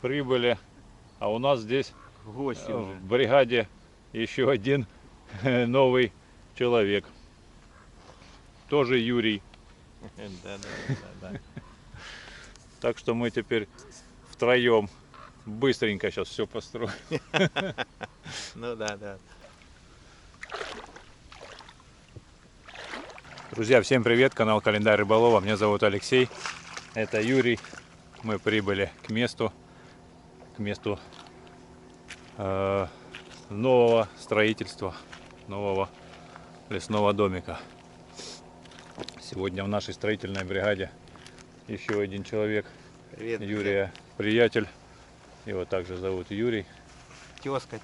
прибыли, а у нас здесь Гости в уже. бригаде еще один новый человек. Тоже Юрий. Да. Так что мы теперь втроем быстренько сейчас все построим. Ну да. Друзья, всем привет! Канал Календарь Рыболова. Меня зовут Алексей. Это Юрий. Мы прибыли к месту нового строительства, нового лесного домика. Сегодня в нашей строительной бригаде еще один человек. Привет, Юрия, приятель. Его также зовут Юрий. Тезка,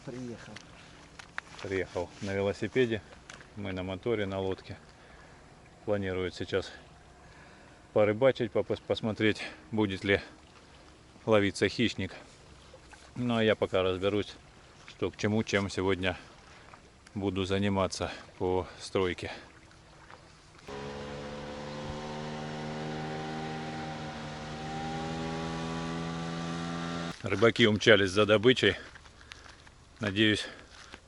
приехал. Приехал на велосипеде. Мы на моторе, на лодке. Планирует сейчас порыбачить, посмотреть, будет ли ловиться хищник. Ну а я пока разберусь, что к чему, чем сегодня буду заниматься по стройке. Рыбаки умчались за добычей. Надеюсь,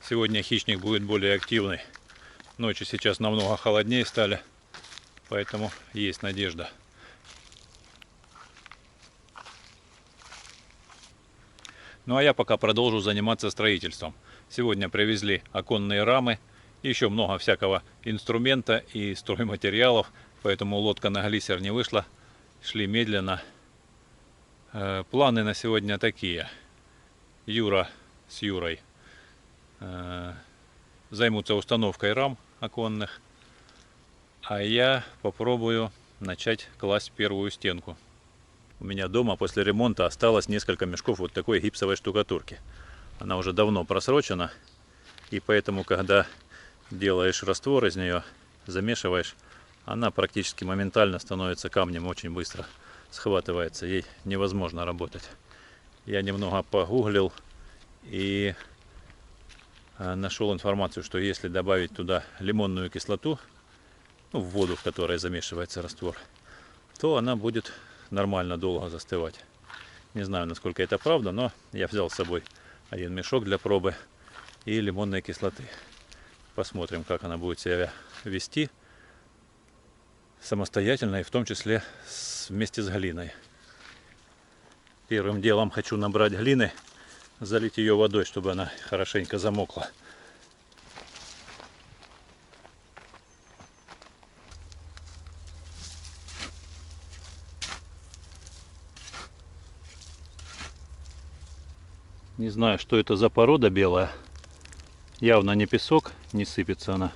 сегодня хищник будет более активный. Ночи сейчас намного холоднее стали, поэтому есть надежда. Ну а я пока продолжу заниматься строительством. Сегодня привезли оконные рамы, еще много всякого инструмента и стройматериалов, поэтому лодка на глиссер не вышла, шли медленно. Планы на сегодня такие. Юра с Юрой займутся установкой рам оконных, а я попробую начать класть первую стенку. У меня дома после ремонта осталось несколько мешков вот такой гипсовой штукатурки. Она уже давно просрочена, и поэтому, когда делаешь раствор из нее, замешиваешь, она практически моментально становится камнем, очень быстро схватывается, ей невозможно работать. Я немного погуглил и нашел информацию, что если добавить туда лимонную кислоту, в воду, в которой замешивается раствор, то она будет нормально долго застывать. Не знаю, насколько это правда, но я взял с собой один мешок для пробы и лимонной кислоты. Посмотрим, как она будет себя вести самостоятельно и в том числе вместе с глиной. Первым делом хочу набрать глины, залить ее водой, чтобы она хорошенько замокла. Не знаю, что это за порода белая. Явно не песок, не сыпется она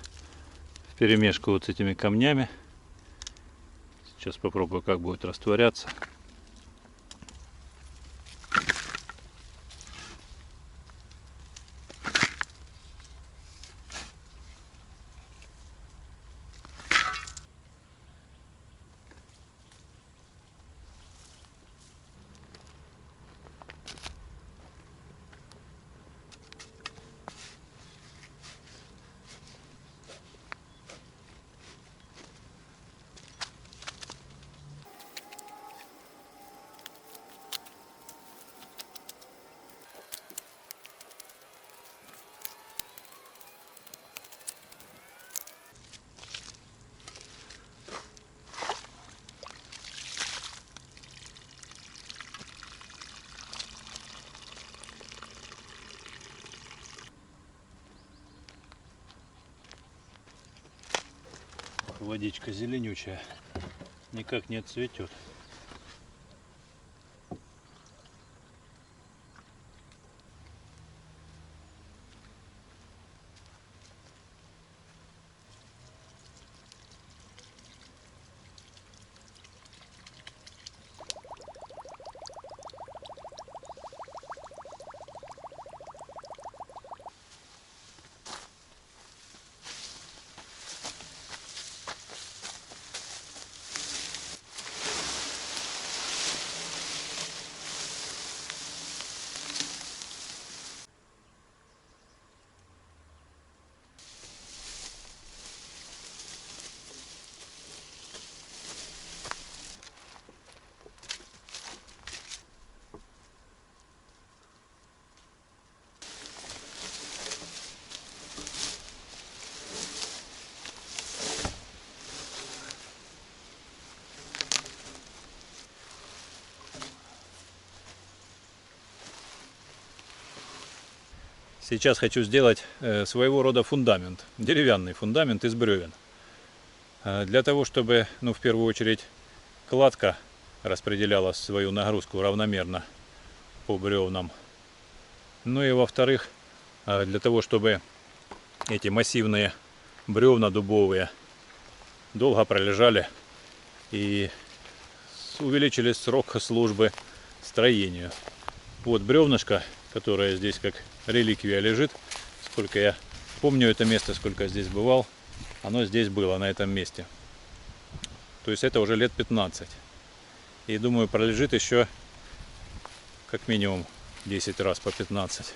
вперемешку вот с этими камнями. Сейчас попробую, как будет растворяться. Водичка зеленючая, никак не отцветет. Сейчас хочу сделать своего рода фундамент, деревянный фундамент из бревен. Для того, чтобы, в первую очередь, кладка распределяла свою нагрузку равномерно по бревнам. Ну и во-вторых, для того, чтобы эти массивные бревна дубовые долго пролежали и увеличили срок службы строению. Вот бревнышко, которое здесь как реликвия лежит. Сколько я помню это место, сколько здесь бывал, оно здесь было, на этом месте. То есть это уже лет 15. И думаю, пролежит еще как минимум 10 раз по 15.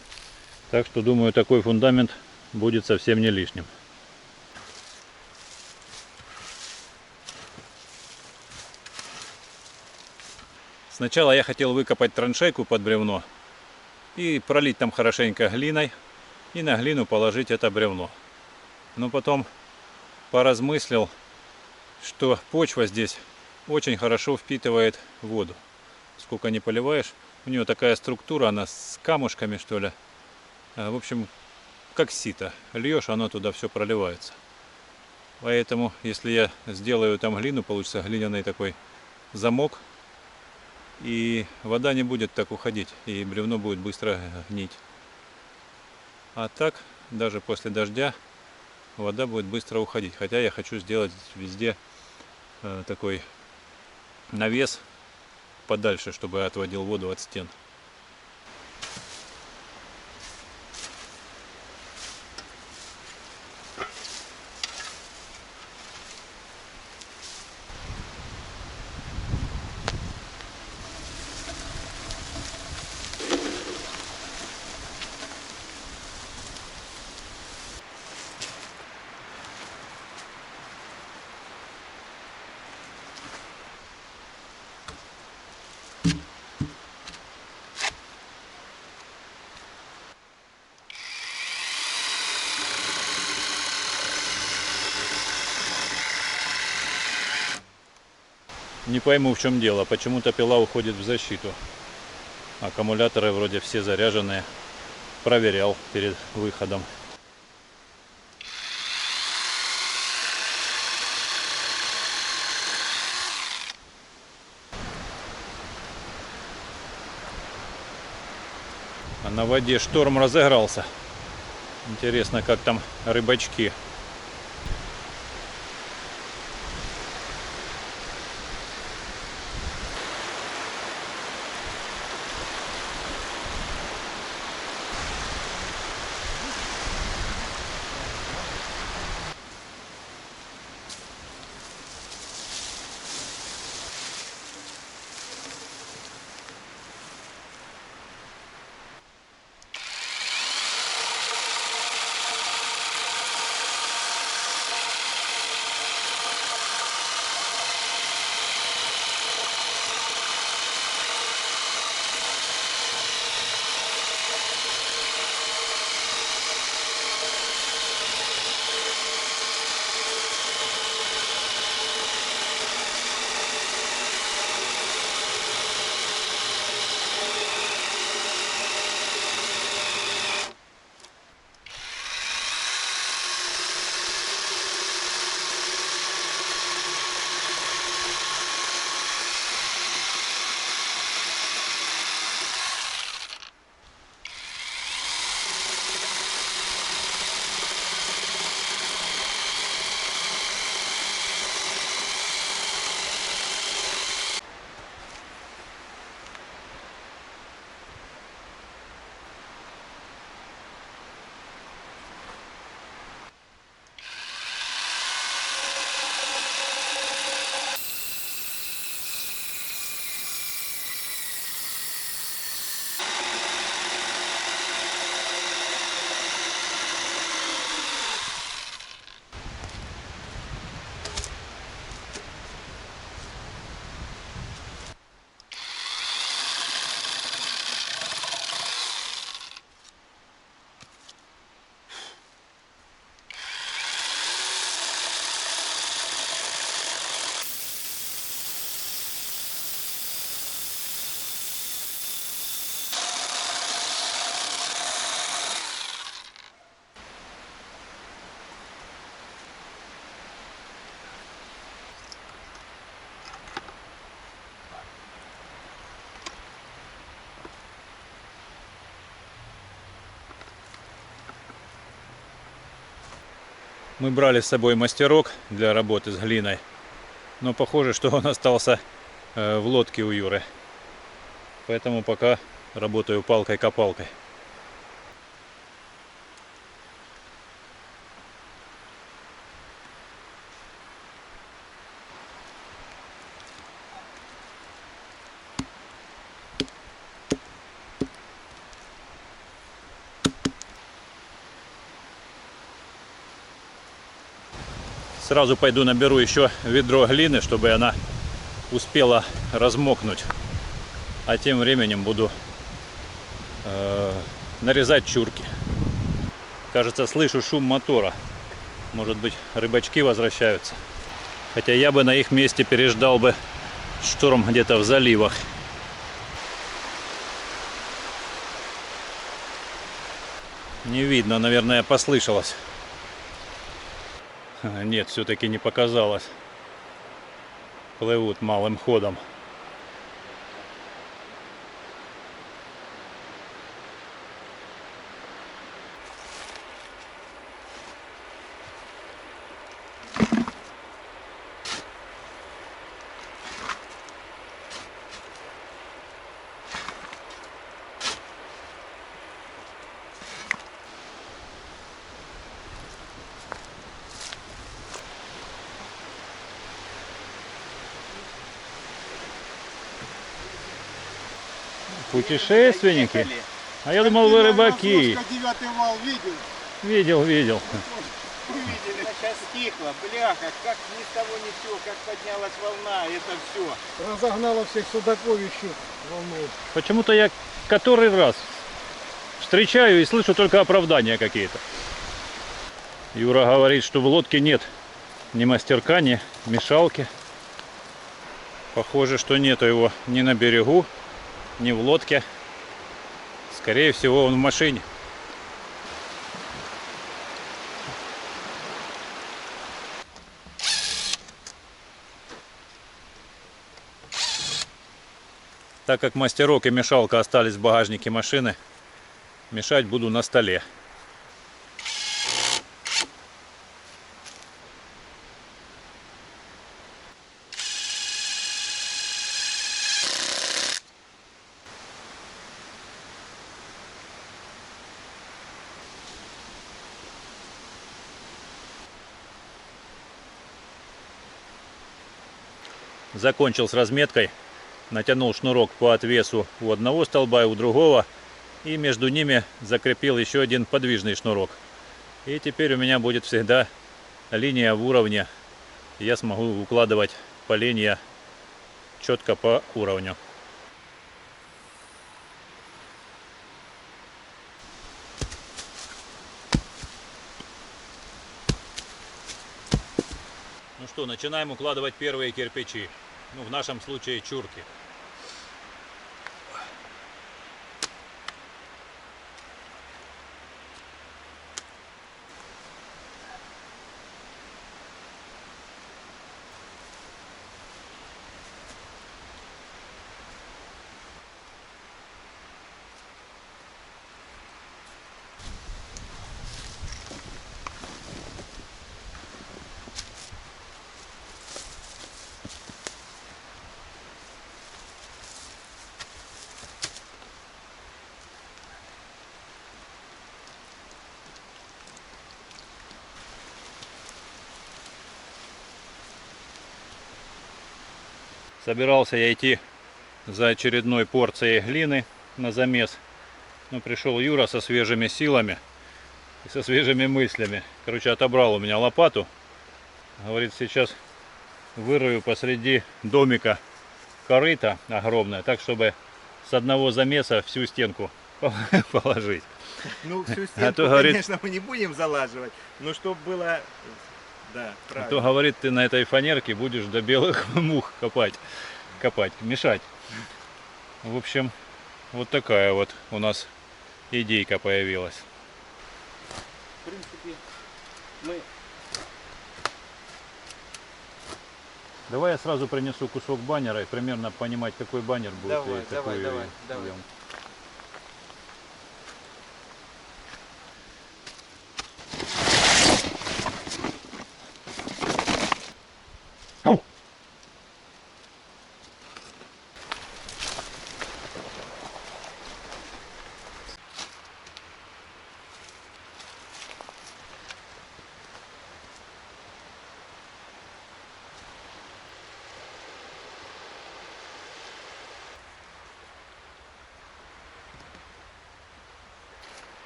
Так что думаю, такой фундамент будет совсем не лишним. Сначала я хотел выкопать траншейку под бревно и пролить там хорошенько глиной, и на глину положить это бревно. Но потом поразмыслил, что почва здесь очень хорошо впитывает воду. Сколько не поливаешь, у нее такая структура, она с камушками, что ли. В общем, как сито. Льешь, оно туда все проливается. Поэтому, если я сделаю там глину, получится глиняный такой замок, и вода не будет так уходить, и бревно будет быстро гнить. А так, даже после дождя, вода будет быстро уходить. Хотя я хочу сделать везде такой навес подальше, чтобы отводил воду от стен. Не пойму, в чем дело. Почему-то пила уходит в защиту. Аккумуляторы вроде все заряженные. Проверял перед выходом. А на воде шторм разыгрался. Интересно, как там рыбачки. Мы брали с собой мастерок для работы с глиной, но похоже, что он остался в лодке у Юры. Поэтому пока работаю палкой-копалкой. Сразу пойду наберу еще ведро глины, чтобы она успела размокнуть. А тем временем буду нарезать чурки. Кажется, слышу шум мотора. Может быть, рыбачки возвращаются. Хотя я бы на их месте переждал бы шторм где-то в заливах. Не видно, наверное, послышалось. Нет, все-таки не показалось. Плывут малым ходом. Путешественники? А я думал, вы рыбаки. Девятый вал видел? Видел. Увидели, сейчас стихло, бляха, как ни с того ни с сего, как поднялась волна, это все. Разогнала всех судаков еще волну. Почему-то я который раз встречаю и слышу только оправдания какие-то. Юра говорит, что в лодке нет ни мастерка, ни мешалки. Похоже, что нету его ни на берегу, ни в лодке. Скорее всего, он в машине. Так как мастерок и мешалка остались в багажнике машины, мешать буду на столе. Закончил с разметкой. Натянул шнурок по отвесу у одного столба и у другого. И между ними закрепил еще один подвижный шнурок. И теперь у меня будет всегда линия в уровне. Я смогу укладывать поленья четко по уровню. Ну что, начинаем укладывать первые кирпичи. Ну, в нашем случае чурки. Собирался я идти за очередной порцией глины на замес. Но пришел Юра со свежими силами и со свежими мыслями. Короче, отобрал у меня лопату. Говорит, сейчас вырою посреди домика корыто огромное, так чтобы с одного замеса всю стенку положить. Ну, всю стенку, то, говорит, конечно, мы не будем залаживать, но чтобы было... Да, А правильно. то, говорит, ты на этой фанерке будешь до белых мух копать, мешать. В общем, вот такая вот у нас идейка появилась. В принципе, мы... Давай я сразу принесу кусок баннера и примерно понимать, какой баннер будет. Давай, и какой давай. объем.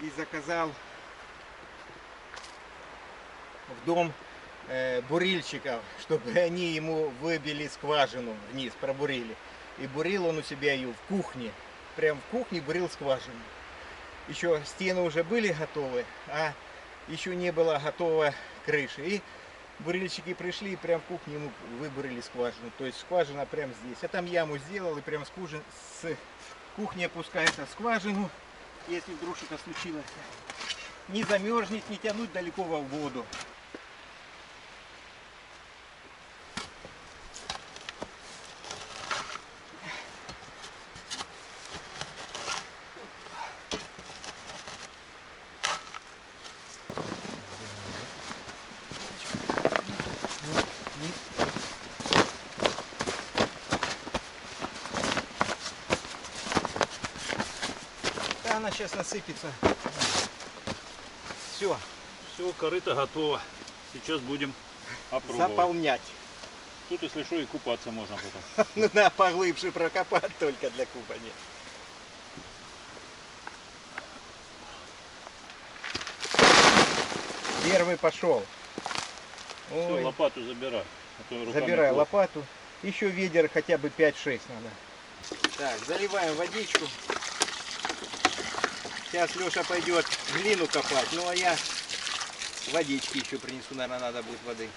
и заказал в дом бурильщиков, чтобы они ему выбили скважину вниз, пробурили. И бурил он у себя ее в кухне. Прям в кухне бурил скважину. Еще стены уже были готовы, а еще не было готова крыши. И бурильщики пришли и прям в кухне ему выбурили скважину. То есть скважина прям здесь. Я там яму сделал и прям с кухни опускается в скважину. Если вдруг что-то случилось, не замерзнет, не тянуть далеко во воду. Она сейчас насыпется. Все, Все, корыто готово. Сейчас будем опробовать. заполнять. Тут, если что, и купаться можно потом. Ну да, поглубже прокопать только для купания. Первый пошел. Все, Ой, лопату забирай. А то руками забирай плохо. лопату. Еще ведер хотя бы 5-6 надо. Так, заливаем водичку. Сейчас Леша пойдет глину копать. Ну а я водички еще принесу, наверное, надо будет воды.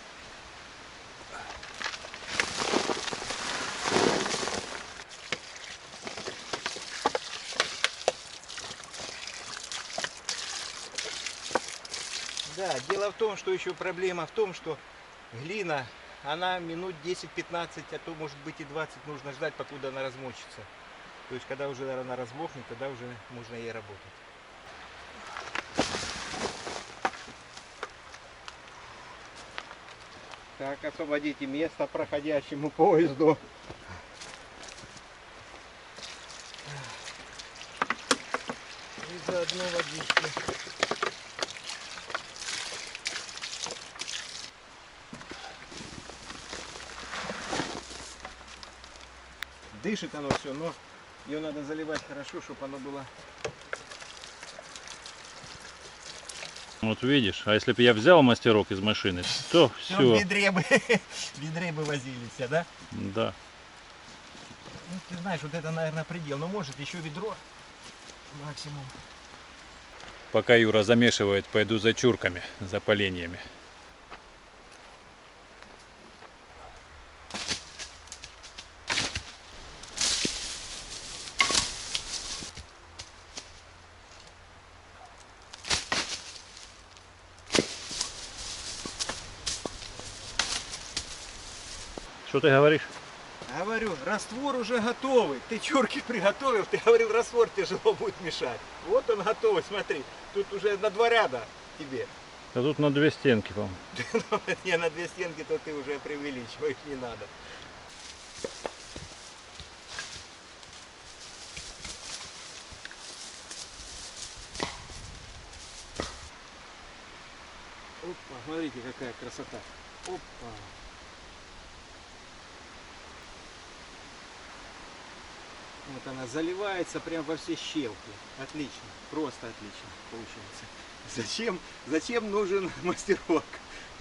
Да, дело в том, что еще проблема в том, что глина, она минут 10-15, а то может быть и 20 нужно ждать, покуда она размочится. То есть когда уже она размокнет, тогда уже можно ей работать. Так, освободите место проходящему поезду. И заодно водички. Дышит оно все, но ее надо заливать хорошо, чтобы оно было. Вот видишь, а если бы я взял мастерок из машины, то В все. ведре бы, в ведре бы возились, да? Да. Ну, ты знаешь, вот это, наверное, предел. Но может еще ведро максимум. Пока Юра замешивает, пойду за чурками, за поленьями. Что ты говоришь? Говорю, раствор уже готовый. Ты чурки приготовил, ты говорил, раствор тяжело будет мешать. Вот он готовый, смотри. Тут уже на 2 ряда тебе. А тут на 2 стенки, по-моему. Не, на 2 стенки, то ты уже преувеличиваешь, не надо. Опа, смотрите, какая красота. Опа. Вот она заливается прям во все щелки. Отлично, просто отлично получается. Зачем нужен мастерок?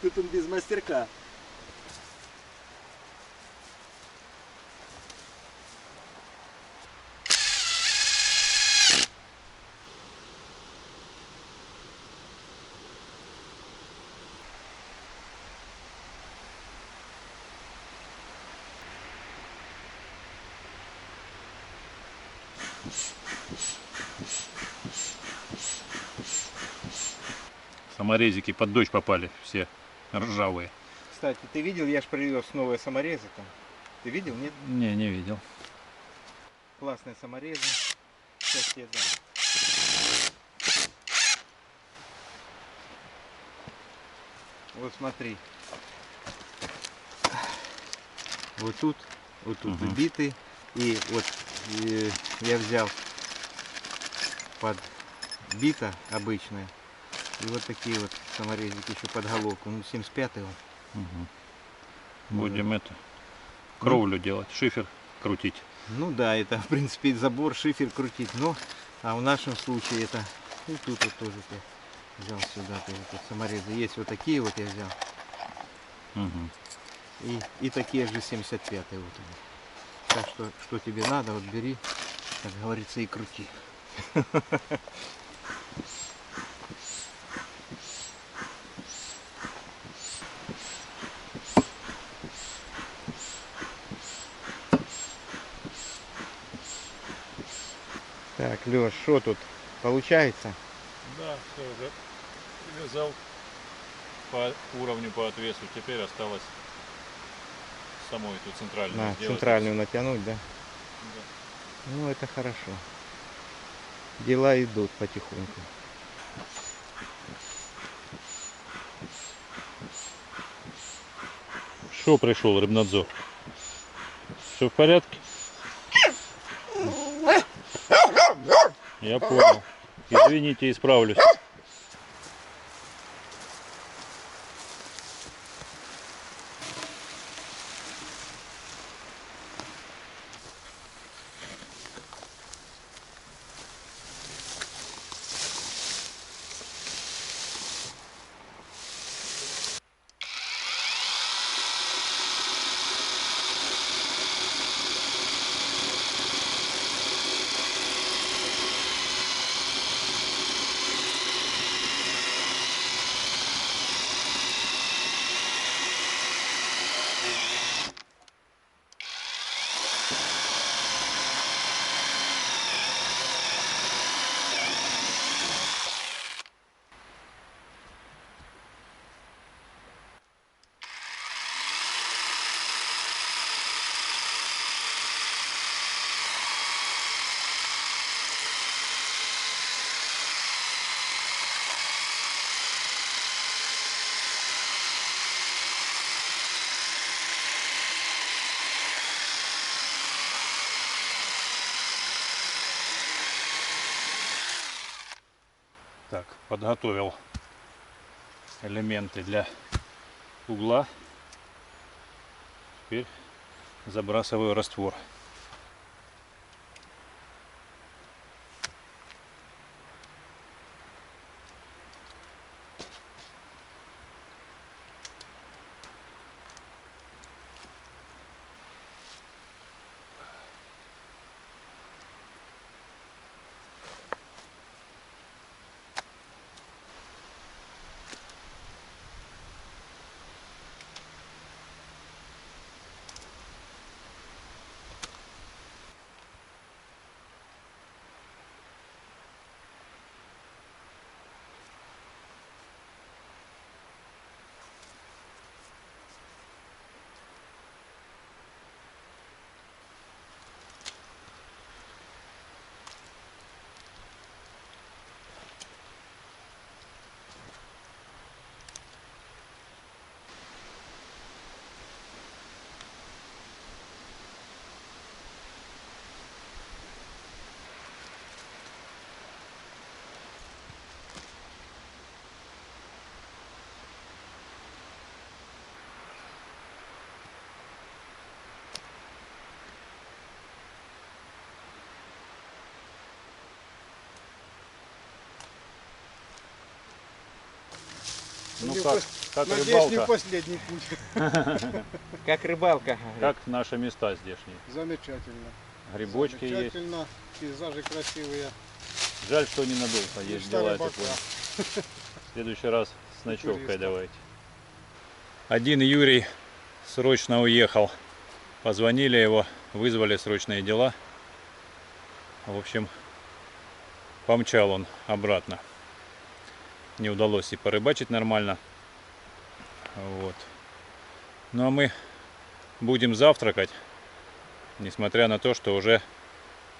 Тут он без мастерка. Саморезики под дождь попали, все ржавые. Кстати, ты видел, я же привез новые саморезы там. Ты видел, нет? Не видел. Классные саморезы. Сейчас я дам. Вот смотри. Вот тут Мгм. вбитый. И вот я взял под бита обычная. И вот такие вот саморезики еще под головку. Ну, 75-й он. Угу. Будем это кровлю делать, шифер крутить. Ну да, это в принципе забор, шифер крутить. Но, а в нашем случае это И тут вот тоже ты взял сюда тоже тут саморезы. Есть вот такие вот я взял. Мгм. И такие же 75-е вот они. Так что тебе надо, вот бери, как говорится, и крути. Так, Леш, что тут получается? Да, все уже вязал по уровню, по отвесу. Теперь осталось саму эту центральную На сделать. центральную натянуть, да? Да. Ну, это хорошо. Дела идут потихоньку. Что пришел рыбнадзор? Все в порядке? Я понял. Извините, исправлюсь. Так, подготовил элементы для угла. Теперь забрасываю раствор. Ну как Надеюсь, не рыбалка? последний путь. Как рыбалка. Как наши места здешние? Замечательно. Грибочки есть. Замечательно. Пейзажи красивые. Жаль, что ненадолго есть Мечта дела, ты рыбака. понял. В следующий раз с ночевкой туриста. давайте. Один Юрий срочно уехал. Позвонили его, вызвали срочные дела. В общем, помчал он обратно. Не удалось и порыбачить нормально. Вот. Ну а мы будем завтракать, несмотря на то, что уже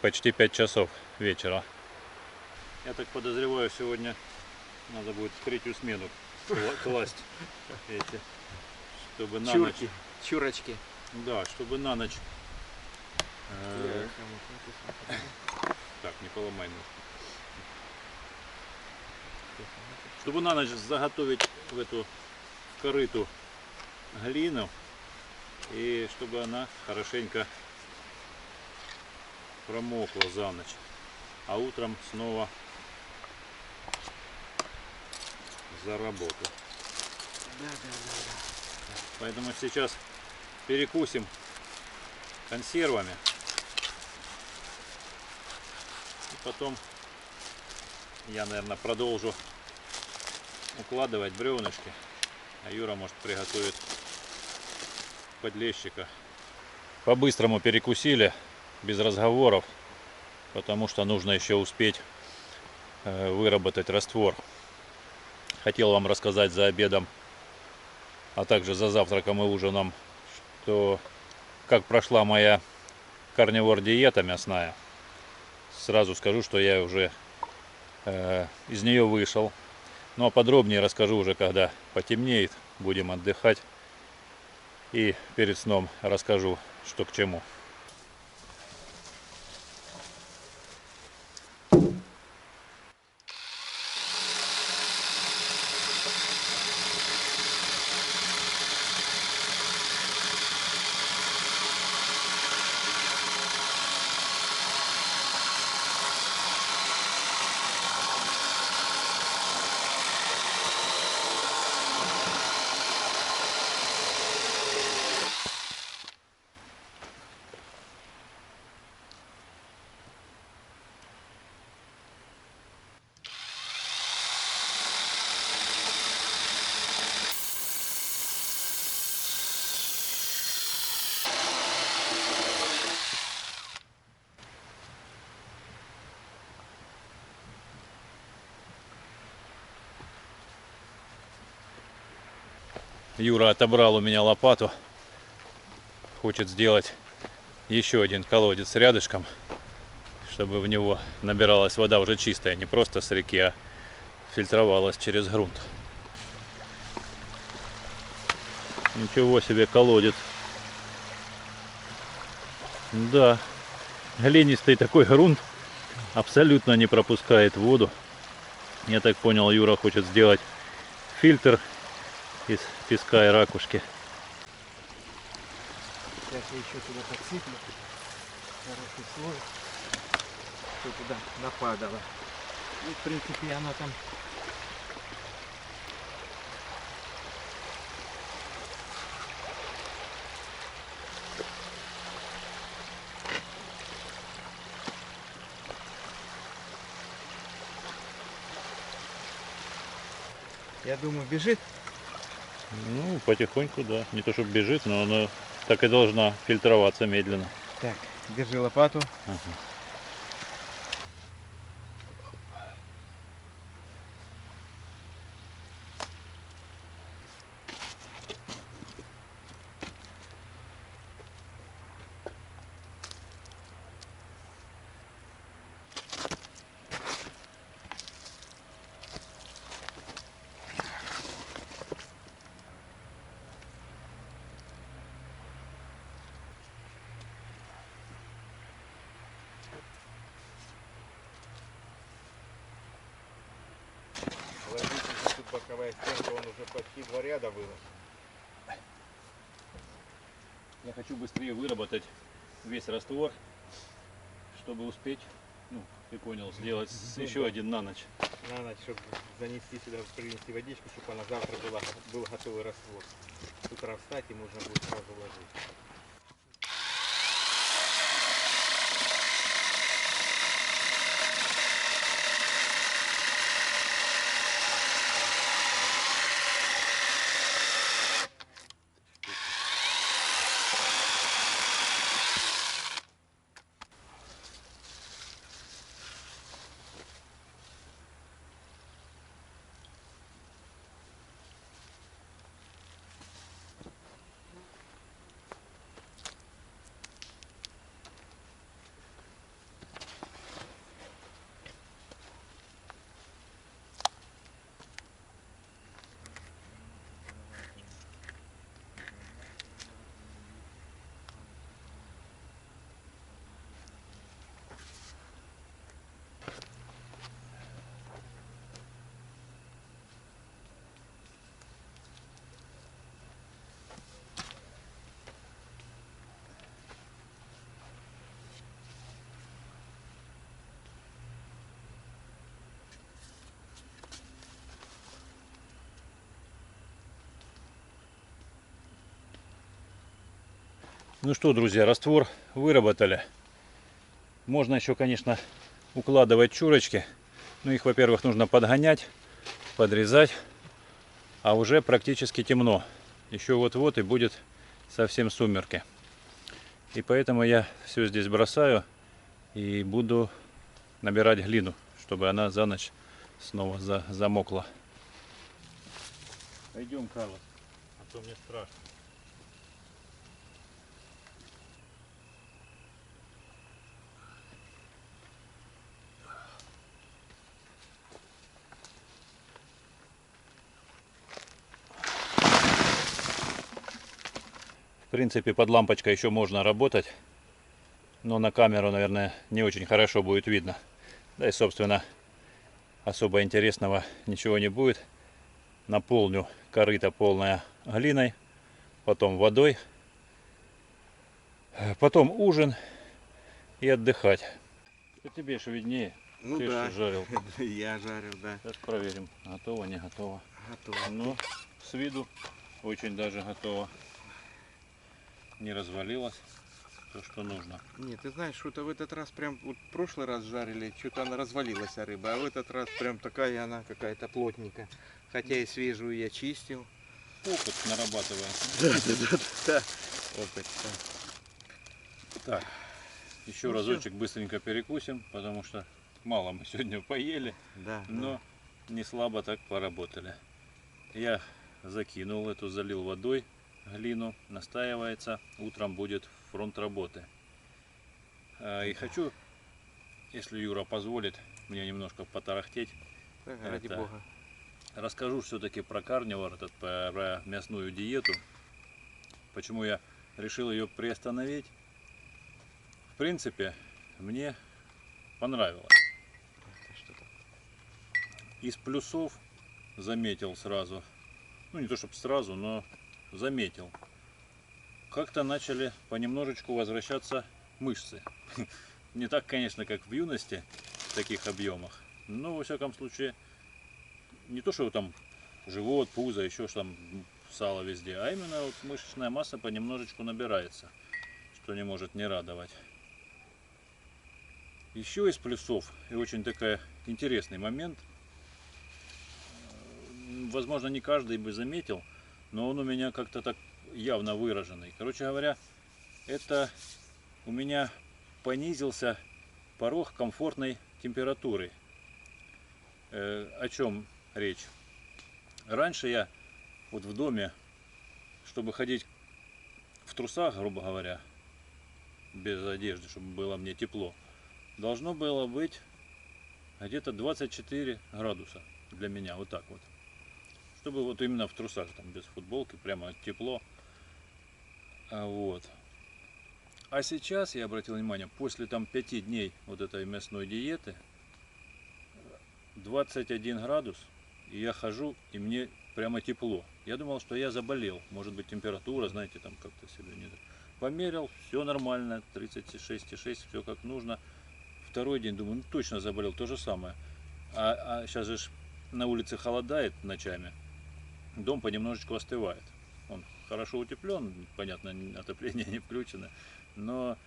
почти 5 часов вечера. Я так подозреваю, сегодня надо будет в третью смену класть эти, чтобы на ночь. Чурочки. Да, чтобы на ночь. Так, не поломай ножку. Чтобы на ночь заготовить в эту корыту глину, и чтобы она хорошенько промокла за ночь. А утром снова за работу. Да, да, да. Поэтому сейчас перекусим консервами. И потом я, наверное, продолжу укладывать бревнышки. А Юра, может, приготовит подлещика. По-быстрому перекусили, без разговоров, потому что нужно еще успеть выработать раствор. Хотел вам рассказать за обедом, а также за завтраком и ужином, что как прошла моя карнивор диета мясная. Сразу скажу, что я уже из нее вышел. Ну а подробнее расскажу уже, когда потемнеет, будем отдыхать. И перед сном расскажу, что к чему. Юра отобрал у меня лопату. Хочет сделать еще один колодец рядышком, чтобы в него набиралась вода уже чистая, не просто с реки, а фильтровалась через грунт. Ничего себе колодец. Да, глинистый такой грунт, абсолютно не пропускает воду. Я так понял, Юра хочет сделать фильтр из песка и ракушки. Сейчас я еще туда подсыплю. Хороший слой. Что туда нападало. И в принципе она там. Я думаю, бежит. Ну, потихоньку, да. Не то чтобы бежит, но она так и должна фильтроваться медленно. Так, держи лопату. Ага. Ложится тут боковая стенка, он уже почти 2 ряда вылез. Я хочу быстрее выработать весь раствор, чтобы успеть, ну, ты понял, сделать еще один на ночь. На ночь, чтобы занести сюда, принести водичку, чтобы она завтра был готовый раствор. С утра встать и можно будет сразу ложить. Ну что, друзья, раствор выработали. Можно еще, конечно, укладывать чурочки. Но их, во-первых, нужно подгонять, подрезать. А уже практически темно. Еще вот-вот и будет совсем сумерки. И поэтому я все здесь бросаю и буду набирать глину, чтобы она за ночь снова замокла. Пойдем, Карлос, а то мне страшно. В принципе, под лампочкой еще можно работать, но на камеру, наверное, не очень хорошо будет видно. Да и, собственно, особо интересного ничего не будет. Наполню корыто полное глиной, потом водой, потом ужин и отдыхать. Что тебе же виднее? Ну Ты да, же жарил. я жарил, да. Сейчас проверим, готово, не готово. Готово. Но с виду очень даже готово. Не развалилось, то, что нужно. Нет, ты знаешь, что-то в этот раз прям, вот в прошлый раз жарили, что-то она развалилась рыба, а в этот раз прям такая она какая-то плотненькая. Хотя и свежую я чистил. Опыт нарабатывается. Да. Опыт, да. Так, еще Ну разочек быстренько перекусим, потому что мало мы сегодня поели, Да, но не слабо так поработали. Я закинул эту, залил водой глину, настаивается, утром будет фронт работы. И хочу, если Юра позволит, мне немножко потарахтеть. да. Ради Это- бога. Расскажу все-таки про карнивор, про мясную диету. Почему я решил ее приостановить. В принципе, мне понравилось. Что-то. Из плюсов заметил сразу, ну не то чтобы сразу, но заметил. Как-то начали понемножечку возвращаться мышцы. Не так, конечно, как в юности в таких объемах, но во всяком случае не то, что там живот, пузо, еще что там сало везде, а именно вот мышечная масса понемножечку набирается, что не может не радовать. Еще из плюсов и очень такой интересный момент, возможно, не каждый бы заметил, но он у меня как-то так явно выраженный. Короче говоря, это у меня понизился порог комфортной температуры. О чем речь? Раньше я вот в доме, чтобы ходить в трусах, грубо говоря, без одежды, чтобы было мне тепло, должно было быть где-то 24 градуса для меня, вот так вот. Чтобы вот именно в трусах, там без футболки, прямо тепло. Вот. А сейчас я обратил внимание, после там 5 дней вот этой мясной диеты, 21 градус, и я хожу, и мне прямо тепло. Я думал, что я заболел, может быть температура, знаете, там как-то себе не... Померил, все нормально, 36,6, все как нужно. Второй день думаю, ну точно заболел, то же самое. А сейчас же на улице холодает ночами, дом понемножечку остывает. Он хорошо утеплен, понятно, отопление не включено, но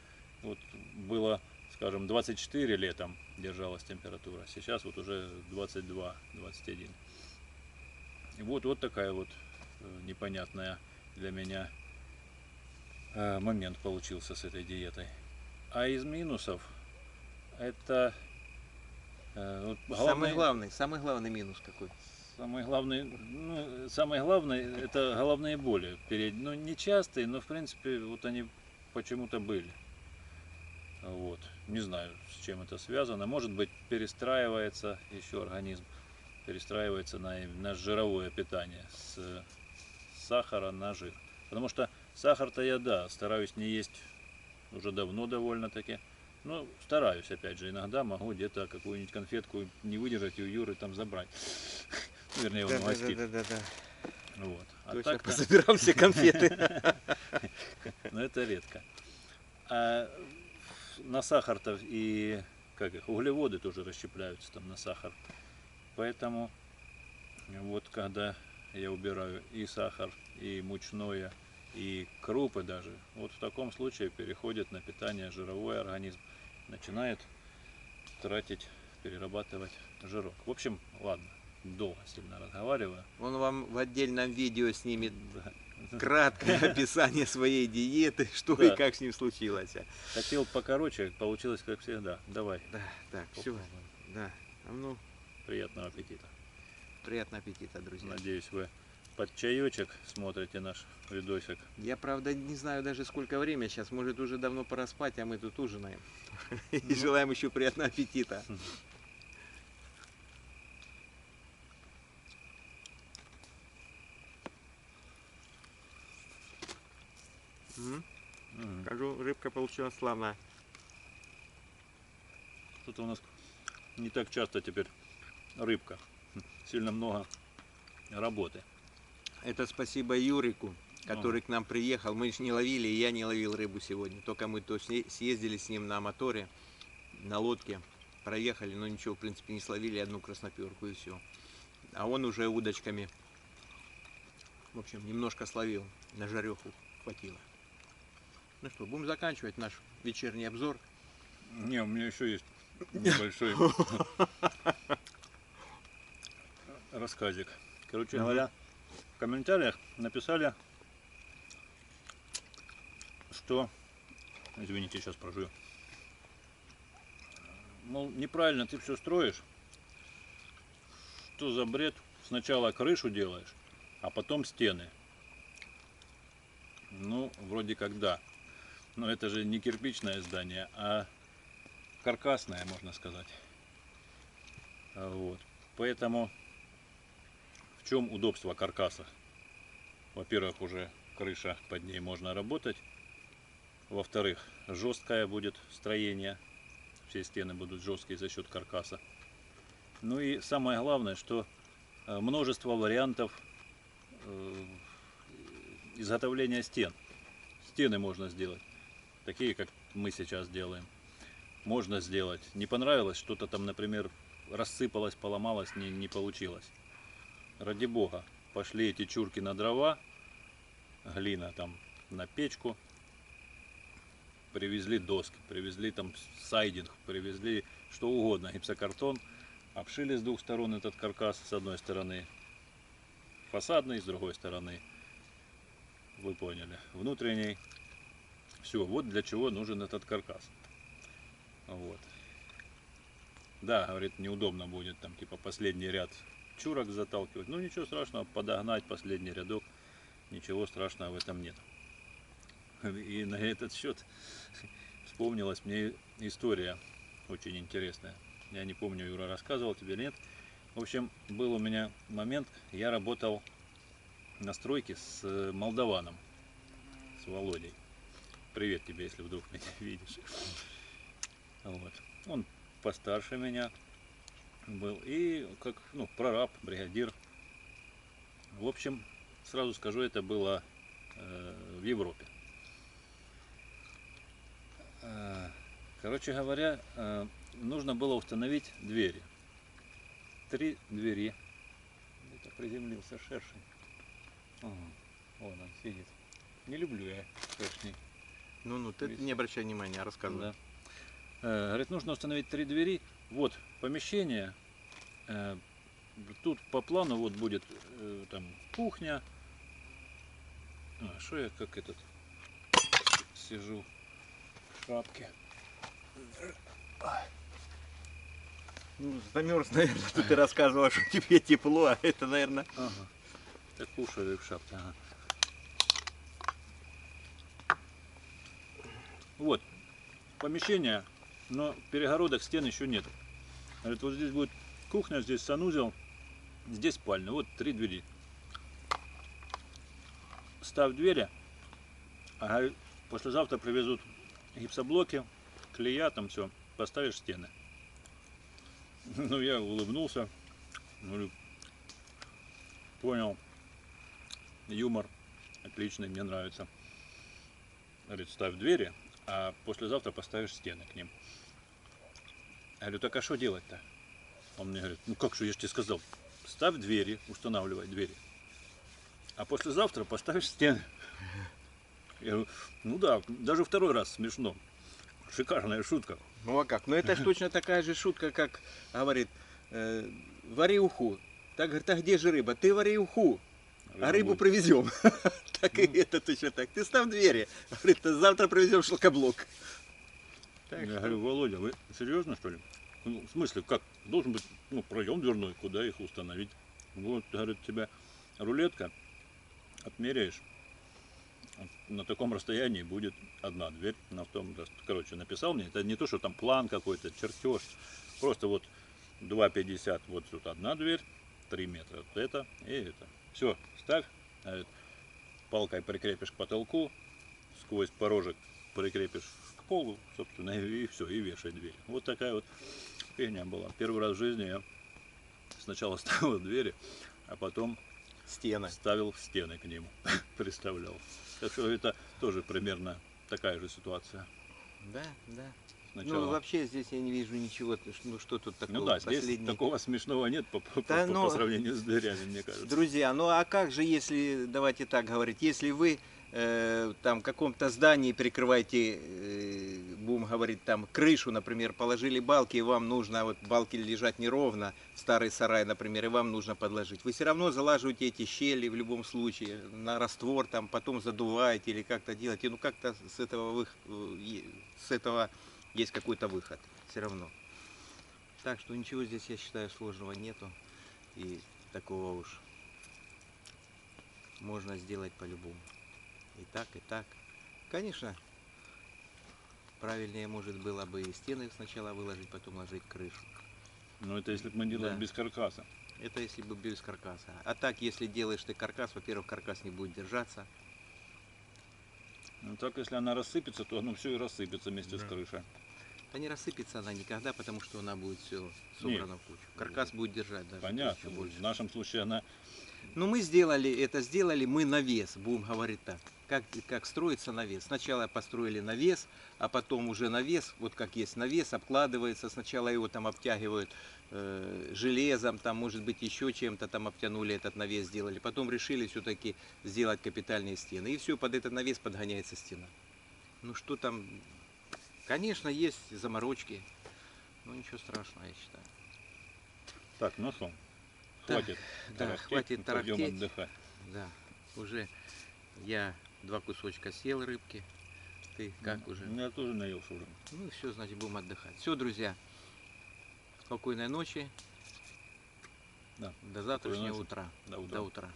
вот было, скажем, 24 летом держалась температура, сейчас вот уже 22-21. И вот такая вот непонятная для меня момент получился с этой диетой. А из минусов это вот Самый главный минус какой? самый главный это головные боли. Ну, не частые, но в принципе вот они почему-то были. Вот. Не знаю, с чем это связано. Может быть, перестраивается еще организм, перестраивается на жировое питание с сахара на жир. Потому что сахар-то я, да, стараюсь не есть уже давно довольно-таки. Ну, стараюсь, опять же, иногда могу где-то какую-нибудь конфетку не выдержать и у Юры там забрать. Вернее, он угостит. Да. Вот. А Точно так-то, пособирал все конфеты. но это редко. А на сахар-то и как их, углеводы тоже расщепляются там на сахар. Поэтому вот когда я убираю и сахар, и мучное, и крупы даже, вот в таком случае переходит на питание жировой организм, начинает тратить, перерабатывать жирок. В общем, ладно, долго сильно разговариваю. Он вам в отдельном видео снимет Да. краткое описание своей диеты, что Да. и как с ним случилось. Хотел покороче, получилось как всегда. Давай, Да, так, все. Да. Ну, приятного аппетита. приятного аппетита, друзья. Надеюсь, вы под чаечек смотрите наш видосик. Я, правда, не знаю даже сколько времени сейчас. Может, уже давно пора спать, а мы тут ужинаем. И желаем еще приятного аппетита. Скажу, рыбка получилась славная. Что-то у нас не так часто теперь рыбка. Сильно много работы. Это спасибо Юрику, который к нам приехал. Мы же не ловили, и я не ловил рыбу сегодня. Только мы то съездили с ним на моторе, на лодке, проехали, но ничего, в принципе, не словили, одну красноперку и все. А он уже удочками, в общем, немножко словил, на жареху хватило. Ну что, будем заканчивать наш вечерний обзор. Не, у меня еще есть небольшой рассказик. Короче говоря, в комментариях написали, что, извините, сейчас прожую, мол, неправильно ты все строишь, что за бред, сначала крышу делаешь, а потом стены. Ну, вроде как да, но это же не кирпичное здание, а каркасное, можно сказать. Вот. Поэтому в чем удобство каркаса? Во-первых, уже крыша, под ней можно работать. Во-вторых, жесткое будет строение. Все стены будут жесткие за счет каркаса. Ну и самое главное, что множество вариантов изготовления стен. Стены можно сделать, такие, как мы сейчас делаем. Можно сделать. Не понравилось, что-то там, например, рассыпалось, поломалось, не получилось. Ради бога, пошли эти чурки на дрова, глина там на печку, привезли доски, привезли там сайдинг, привезли что угодно, гипсокартон, обшили с двух сторон этот каркас, с одной стороны фасадный, с другой стороны, вы поняли, внутренний. Все, вот для чего нужен этот каркас. Вот. Да, говорит, неудобно будет там типа последний ряд чурок заталкивать. Ну ничего страшного, подогнать последний рядок, ничего страшного в этом нет. И на этот счет вспомнилась мне история очень интересная. Я не помню, Юра рассказывал тебе или нет. В общем, был у меня момент, я работал на стройке с молдаваном, с Володей. Привет тебе, если вдруг меня видишь. Вот. Он постарше меня был и как прораб, бригадир. В общем, сразу скажу, это было в Европе. Короче говоря, нужно было установить двери. 3 двери. Где-то приземлился шершень. Ага, вон он сидит. Не люблю я шершней. Ну, ты не обращай внимания, рассказывай. Да. Говорит, нужно установить 3 двери. Вот помещение. Тут по плану вот будет там кухня. Что я как этот сижу в шапке. Ну, замерз, наверное, тут ты рассказывала, что тебе тепло, а это, наверное... Ага. Так кушаю в шапке. Ага. Вот помещение, но перегородок, стен еще нет. Говорит, вот здесь будет кухня, здесь санузел, здесь спальня. Вот 3 двери. Ставь двери, а говорит, послезавтра привезут гипсоблоки, клея, там все, поставишь стены. Ну, я улыбнулся, говорю, понял, юмор отличный, мне нравится. Говорит, ставь двери, а послезавтра поставишь стены к ним. Я говорю, так а что делать-то? Он мне говорит, ну как же, я же тебе сказал, ставь двери, устанавливай двери, а послезавтра поставишь стены. Я говорю, ну да, даже второй раз смешно. Шикарная шутка. Ну а как? Ну это ж точно такая же шутка, как говорит, вари уху. Так говорит, а где же рыба? Ты вари уху, а рыбу будет. привезем. Так и это точно так. Ты ставь двери. Говорит, завтра привезем шлакоблок. Так Я что- говорю, Володя, вы серьезно что ли? Ну, в смысле, как? Должен быть проем дверной, куда их установить? Вот, говорит, тебя рулетка, отмеряешь, на таком расстоянии будет одна дверь на том, короче, написал мне, это не то, что там план какой-то, чертеж, просто вот 2,50, вот тут одна дверь, 3 метра, вот это и это. Все, ставь, говорит, палкой прикрепишь к потолку, сквозь порожек прикрепишь к полу, собственно, и все, и вешай дверь. Вот такая вот фигня была. Первый раз в жизни я сначала ставил двери, а потом Стены. ставил стены к нему, представлял. Так что это тоже примерно такая же ситуация. Да, да. Сначала... Ну вообще здесь я не вижу ничего, ну что тут такого. Ну да, здесь последний. такого смешного нет Да, ну, по сравнению с дверями, мне кажется. Друзья, ну а как же, если, давайте так говорить, если вы там в каком-то здании прикрываете, будем говорить, там крышу, например, положили балки, и вам нужно, вот балки лежат неровно, старый сарай, например, и вам нужно подложить. Вы все равно залаживаете эти щели в любом случае на раствор, там потом задуваете или как-то делаете. Ну как-то с этого есть какой-то выход все равно. Так что ничего здесь, я считаю, сложного нету. И такого уж можно сделать по-любому. И так, и так. Конечно, правильнее, может, было бы и стены сначала выложить, потом ложить крышу. Но это если бы мы делали Да. без каркаса. Это если бы без каркаса. А так, если делаешь ты каркас, во-первых, каркас не будет держаться. Ну так, если она рассыпется, то оно все и рассыпется вместе с Да. крышей. А не рассыпется она никогда, потому что она будет все собрана в кучу. Каркас будет держать даже Понятно. еще больше. В нашем случае она... Ну, мы сделали мы навес, будем говорить так. Как строится навес. Сначала построили навес, а потом уже навес, вот как есть навес, обкладывается. Сначала его там обтягивают железом, там, может быть, еще чем-то там обтянули этот навес, сделали. Потом решили все-таки сделать капитальные стены. И все, под этот навес подгоняется стена. Ну, что там... Конечно, есть заморочки, но ничего страшного, я считаю. Так, ну что, Да, хватит да, тарахтеть, хватит пойдем тарахтеть. отдыхать. Да, уже я 2 кусочка съел рыбки. Ты как уже? Я тоже наелся уже. Ну все, значит, будем отдыхать. Все, друзья, спокойной ночи. Да. До завтрашнего ночи. утра. До утра. До утра.